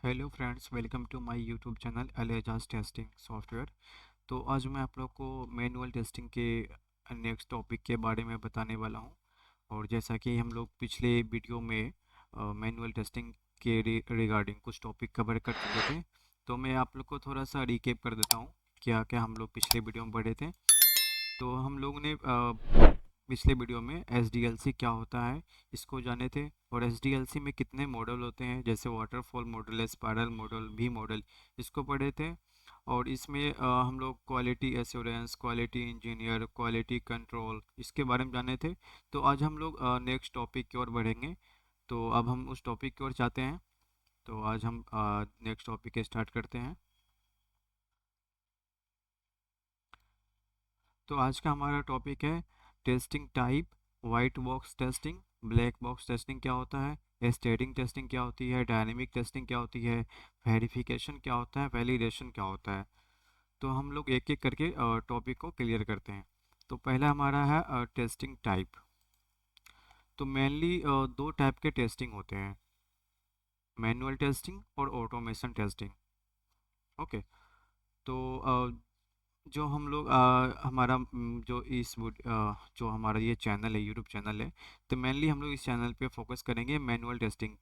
Hello friends, welcome to my YouTube channel एलेजाज testing software. तो आज मैं आप लोग को मैनुअल टेस्टिंग के नेक्स्ट टॉपिक के बारे में बताने वाला हूं। और जैसा कि हम लोग पिछले वीडियो में मैनुअल टेस्टिंग के रिगार्डिंग कुछ टॉपिक कवर कर चुके थे, तो मैं आप लोग को थोड़ा सा रिकेप कर देता हूं क्या क्या हम लोग पिछले वीडियो में पढ़े थे। तो हम लोग ने पिछले वीडियो में एसडीएलसी क्या होता है इसको जाने थे, और एसडीएलसी में कितने मॉडल होते हैं, जैसे waterfall model, spiral model, V model, इसको पढ़े थे। और इसमें हम लोग quality assurance, quality engineer, quality control, इसके बारे में जाने थे। तो आज हम लोग नेक्स्ट टॉपिक की ओर बढ़ेंगे। तो अब हम उस टॉपिक की ओर जाते हैं। तो आज हम नेक्स्ट टॉपिक स्टार्ट करते हैं। तो आज का हमारा टॉपिक है testing type. White box testing, black box testing क्या होता है, स्टेटिंग टेस्टिंग क्या होती है, डायनेमिक टेस्टिंग क्या होती है, वेरिफिकेशन क्या होता है, वैलिडेशन क्या होता है। तो हम लोग एक एक करके टॉपिक को क्लियर करते हैं। तो पहला हमारा है टेस्टिंग टाइप। तो मेनली दो टाइप के टेस्टिंग होते हैं, मैनुअल टेस्टिंग और ऑटोमेशन टेस्टिंग। ओके। तो जो हम लोग हमारा जो जो हमारा ये चैनल है, यूट्यूब चैनल है, तो मेनली हम लोग इस चैनल पे फोकस करेंगे मैनुअल टेस्टिंग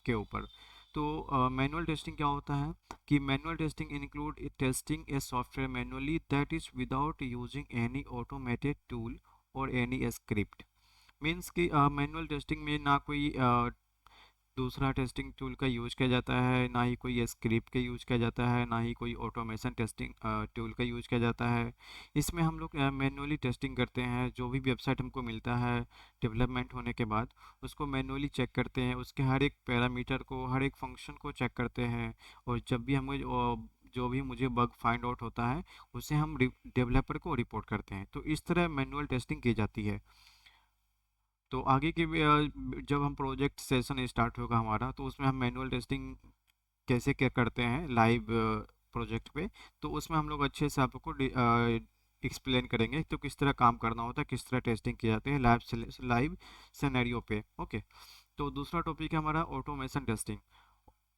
के ऊपर। तो मैनुअल टेस्टिंग क्या होता है कि manual testing include tasting a software manually that is without using any automated tool और एनी स्क्रिप्ट। मीन्स कि मैनुअल टेस्टिंग में ना कोई दूसरा टेस्टिंग टूल का यूज़ किया जाता है, ना ही कोई स्क्रिप्ट का यूज़ किया जाता है, ना ही कोई ऑटोमेशन टेस्टिंग टूल का यूज़ किया जाता है। इसमें हम लोग मैनुअली टेस्टिंग करते हैं। जो भी वेबसाइट हमको मिलता है डेवलपमेंट होने के बाद, उसको मैनुअली चेक करते हैं, उसके हर एक पैरामीटर को, हर एक फंक्शन को चेक करते हैं। और जब भी हमें जो भी मुझे बग फाइंड आउट होता है, उसे हम डेवलपर को रिपोर्ट करते हैं। तो इस तरह मैनुअल टेस्टिंग की जाती है। तो आगे के जब हम प्रोजेक्ट सेशन स्टार्ट होगा हमारा, तो उसमें हम मैनुअल टेस्टिंग कैसे क्या करते हैं लाइव प्रोजेक्ट पे, तो उसमें हम लोग अच्छे से आपको एक्सप्लेन करेंगे तो किस तरह काम करना होता है, किस तरह टेस्टिंग की जाती है लाइव सिनेरियो पे। ओके। तो दूसरा टॉपिक है हमारा automation testing.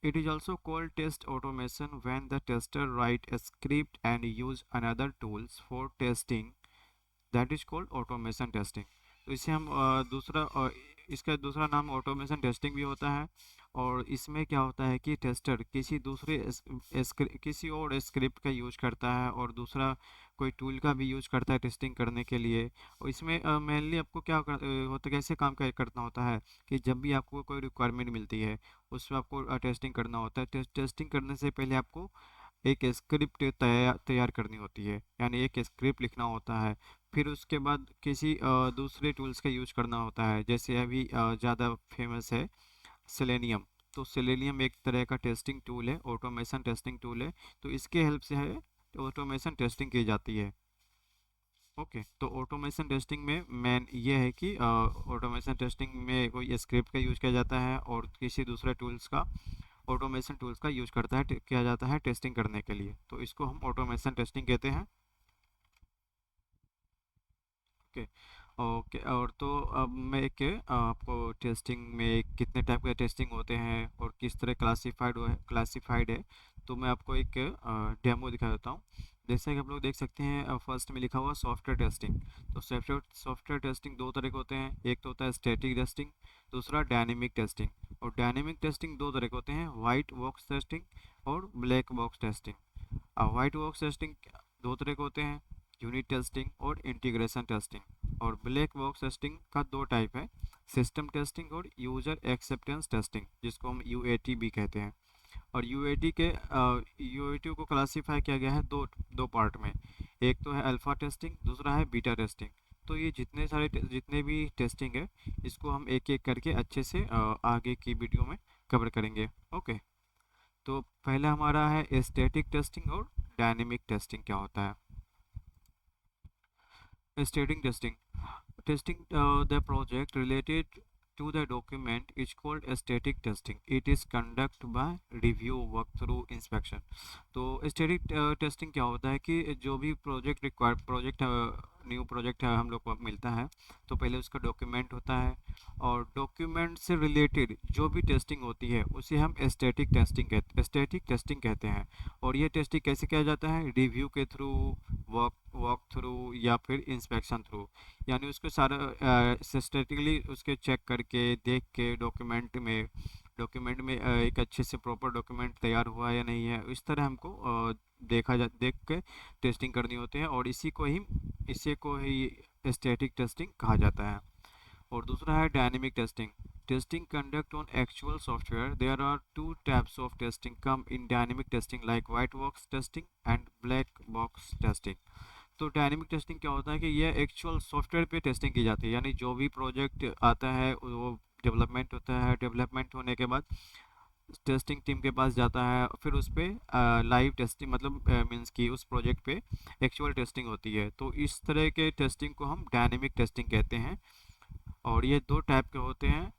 It is also called test automation when the tester write a script and use another tools for testing, that is called automation testing. तो इसे हम इसका दूसरा नाम ऑटोमेशन टेस्टिंग भी होता है। और इसमें क्या होता है कि टेस्टर किसी और स्क्रिप्ट का यूज करता है, और दूसरा कोई टूल का भी यूज करता है टेस्टिंग करने के लिए। और इसमें मेनली आपको होता कैसे काम करना होता है कि जब भी आपको कोई रिक्वायरमेंट मिलती है, उसमें आपको टेस्टिंग करना होता है। टेस्टिंग करने से पहले आपको एक स्क्रिप्ट तैयार करनी होती है, यानी एक स्क्रिप्ट लिखना होता है। फिर उसके बाद किसी दूसरे टूल्स का यूज करना होता है, जैसे अभी ज़्यादा फेमस है सेलेनियम। तो सेलेनियम एक तरह का टेस्टिंग टूल है, ऑटोमेशन टेस्टिंग टूल है। तो इसके हेल्प से है ऑटोमेशन टेस्टिंग की जाती है। ओके। तो ऑटोमेशन टेस्टिंग में मेन ये है कि ऑटोमेशन टेस्टिंग में कोई स्क्रिप्ट का यूज किया जाता है, और किसी दूसरे टूल्स का, ऑटोमेशन टूल्स का यूज किया जाता है टेस्टिंग करने के लिए। तो इसको हम ऑटोमेशन टेस्टिंग कहते हैं। ओके। ओके। और तो अब मैं एक आपको टेस्टिंग में कितने टाइप के टेस्टिंग होते हैं और किस तरह क्लासिफाइड है, तो मैं आपको एक डेमो दिखा देता हूँ। जैसे कि आप लोग देख सकते हैं, फर्स्ट में लिखा हुआ सॉफ्टवेयर टेस्टिंग। तो सॉफ्टवेयर टेस्टिंग दो तरह के होते हैं, एक तो होता है स्टैटिक टेस्टिंग, दूसरा डायनेमिक टेस्टिंग। और डायनेमिक टेस्टिंग दो तरह के होते हैं, वाइट बॉक्स टेस्टिंग और black box testing. White box testing दो तरह के होते हैं, यूनिट टेस्टिंग और इंटीग्रेशन टेस्टिंग। और ब्लैक बॉक्स टेस्टिंग का दो टाइप है, सिस्टम टेस्टिंग और यूजर एक्सेप्टेंस टेस्टिंग, जिसको हम यूएटी भी कहते हैं। और यूएटी को क्लासीफाई किया गया है दो दो पार्ट में। एक तो है अल्फा टेस्टिंग, दूसरा है बीटा टेस्टिंग। तो ये जितने भी टेस्टिंग है, इसको हम एक एक करके अच्छे से आगे की वीडियो में कवर करेंगे। ओके। तो पहला हमारा है स्टैटिक टेस्टिंग और डायनेमिक टेस्टिंग क्या होता है। Static testing, testing the project related to the document is called static testing. It is conducted by review, walkthrough, inspection. तो static testing क्या होता है कि जो भी प्रोजेक्ट न्यू प्रोजेक्ट है हम लोग को मिलता है तो पहले उसका डॉक्यूमेंट होता है, और डॉक्यूमेंट से रिलेटेड जो भी टेस्टिंग होती है उसे हम स्टैटिक टेस्टिंग कहते हैं। और ये टेस्टिंग कैसे किया जाता है? रिव्यू के थ्रू, वॉक थ्रू या फिर इंस्पेक्शन थ्रू, यानी उसको सारा सिस्टेमेटिकली उसके चेक करके देख के डॉक्यूमेंट में एक अच्छे से प्रॉपर डॉक्यूमेंट तैयार हुआ है या नहीं है, इस तरह हमको देख के टेस्टिंग करनी होती है, और इसी को ही स्टैटिक टेस्टिंग कहा जाता है। और दूसरा है dynamic testing. Testing conduct on actual software. There are two types of testing come in dynamic testing like white box testing and black box testing. तो डायनेमिक टेस्टिंग क्या होता है कि ये एक्चुअल सॉफ्टवेयर पे टेस्टिंग की जाती है, यानी जो भी प्रोजेक्ट आता है वो डेवलपमेंट होता है, डेवलपमेंट होने के बाद टेस्टिंग टीम के पास जाता है, फिर उस पर लाइव टेस्टिंग मतलब मीन्स कि उस प्रोजेक्ट पे एक्चुअल टेस्टिंग होती है। तो इस तरह के टेस्टिंग को हम डायनेमिक टेस्टिंग कहते हैं, और ये दो टाइप के होते हैं,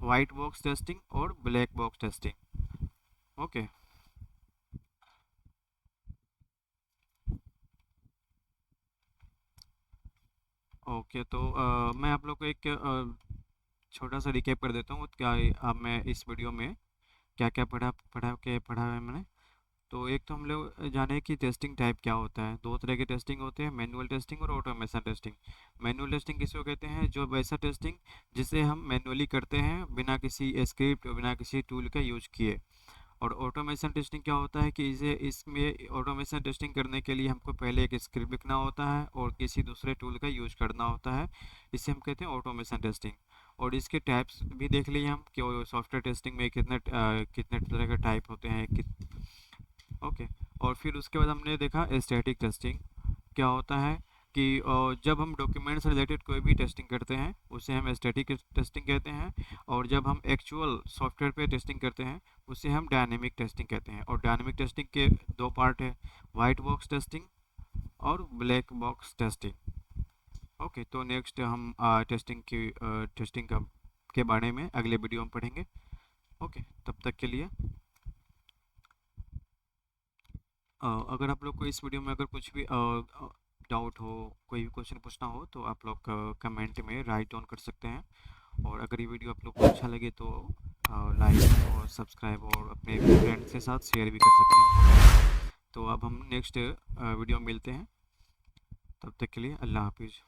वाइट बॉक्स टेस्टिंग और black box testing. Okay. Okay, तो मैं आप लोग को एक छोटा सा रिकैप कर देता हूँ क्या अब मैं इस वीडियो में क्या क्या पढ़ा है मैंने। तो एक तो हम लोग जाने कि टेस्टिंग टाइप क्या होता है। दो तरह के टेस्टिंग होते हैं, मैनुअल टेस्टिंग और ऑटोमेशन टेस्टिंग। मैनुअल टेस्टिंग किसको कहते हैं? जो वैसा टेस्टिंग जिसे हम मैनुअली करते हैं बिना किसी स्क्रिप्ट बिना किसी टूल का यूज किए। और ऑटोमेशन टेस्टिंग क्या होता है कि इसमें ऑटोमेशन टेस्टिंग करने के लिए हमको पहले एक स्क्रिप्ट लिखना होता है और किसी दूसरे टूल का यूज करना होता है, इसे हम कहते हैं ऑटोमेशन टेस्टिंग। और इसके टाइप्स भी देख लिए हम कि सॉफ्टवेयर टेस्टिंग में कितने तरह के टाइप होते हैं। ओके। और फिर उसके बाद हमने देखा स्टैटिक टेस्टिंग क्या होता है कि जब हम डॉक्यूमेंट से रिलेटेड कोई भी टेस्टिंग करते हैं उसे हम स्टैटिक टेस्टिंग कहते हैं, और जब हम एक्चुअल सॉफ्टवेयर पे टेस्टिंग करते हैं उसे हम डायनेमिक टेस्टिंग कहते हैं। और डायनेमिक टेस्टिंग के दो पार्ट है, वाइट बॉक्स टेस्टिंग और ब्लैक बॉक्स टेस्टिंग। ओके, तो नेक्स्ट हम टेस्टिंग के बारे में अगले वीडियो में पढ़ेंगे। ओके, तब तक के लिए अगर आप लोग को इस वीडियो में अगर कुछ भी डाउट हो, कोई भी क्वेश्चन पूछना हो, तो आप लोग कमेंट में राइट डाउन कर सकते हैं। और अगर ये वीडियो आप लोग को अच्छा लगे तो लाइक और सब्सक्राइब और अपने फ्रेंड्स के साथ शेयर भी कर सकते हैं। तो अब हम नेक्स्ट वीडियो में मिलते हैं, तब तक के लिए अल्लाह हाफिज़।